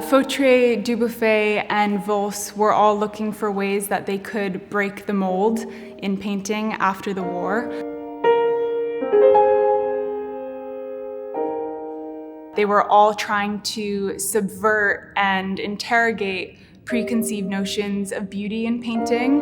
Fautrier, Dubuffet, and Wols were all looking for ways that they could break the mold in painting after the war. They were all trying to subvert and interrogate preconceived notions of beauty in painting.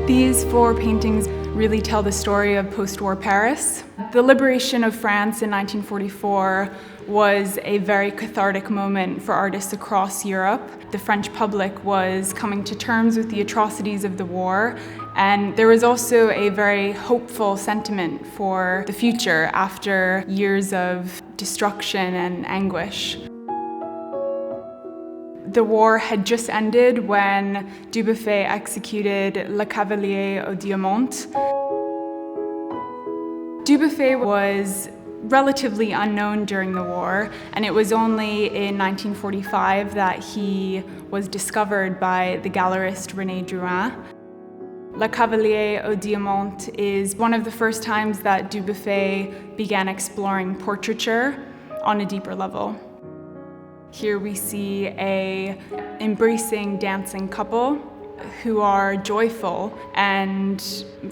These 4 paintings really tell the story of post-war Paris. The liberation of France in 1944 was a very cathartic moment for artists across Europe. The French public was coming to terms with the atrocities of the war, and there was also a very hopeful sentiment for the future after years of destruction and anguish. The war had just ended when Dubuffet executed Le Cavalière au Diamant. Dubuffet was relatively unknown during the war, and it was only in 1945 that he was discovered by the gallerist René Drouin. Le Cavalière au Diamant is one of the first times that Dubuffet began exploring portraiture on a deeper level. Here we see an embracing, dancing couple who are joyful and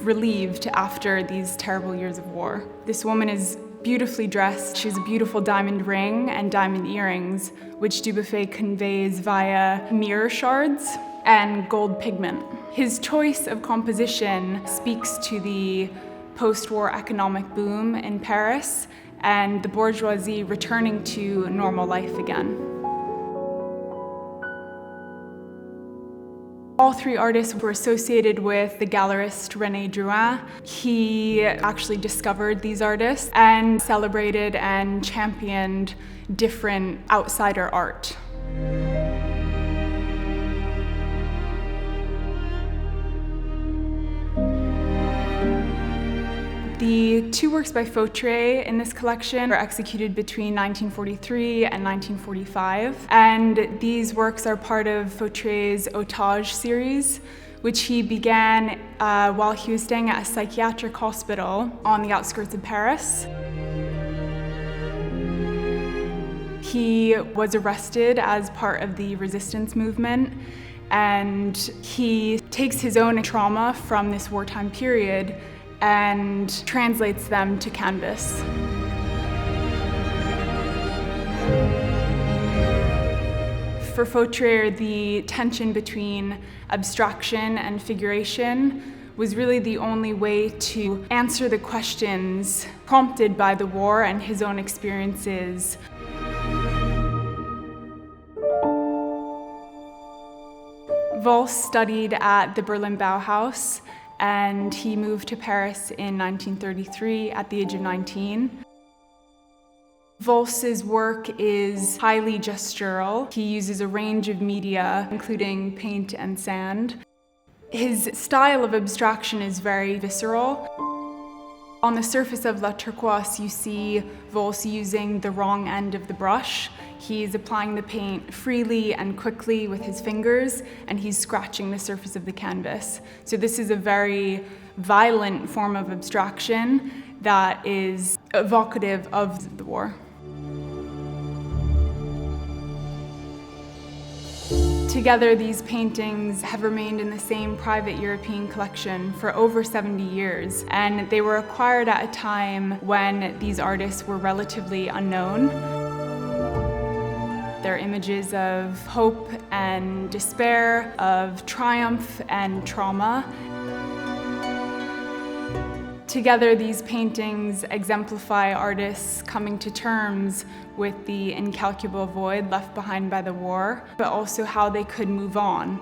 relieved after these terrible years of war. This woman is beautifully dressed. She has a beautiful diamond ring and diamond earrings, which Dubuffet conveys via mirror shards and gold pigment. His choice of composition speaks to the post-war economic boom in Paris and the bourgeoisie returning to normal life again. All 3 artists were associated with the gallerist René Drouin. He actually discovered these artists and celebrated and championed different outsider art. The 2 works by Fautrier in this collection were executed between 1943 and 1945, and these works are part of Fautrier's Otage series, which he began while he was staying at a psychiatric hospital on the outskirts of Paris. He was arrested as part of the resistance movement, and he takes his own trauma from this wartime period and translates them to canvas. For Fautrier, the tension between abstraction and figuration was really the only way to answer the questions prompted by the war and his own experiences. Wols studied at the Berlin Bauhaus, and he moved to Paris in 1933 at the age of 19. Wols's work is highly gestural. He uses a range of media, including paint and sand. His style of abstraction is very visceral. On the surface of La Turquoise, you see Wols using the wrong end of the brush. He's applying the paint freely and quickly with his fingers, and he's scratching the surface of the canvas. So this is a very violent form of abstraction that is evocative of the war. Together, these paintings have remained in the same private European collection for over 70 years, and they were acquired at a time when these artists were relatively unknown. They're images of hope and despair, of triumph and trauma. Together, these paintings exemplify artists coming to terms with the incalculable void left behind by the war, but also how they could move on.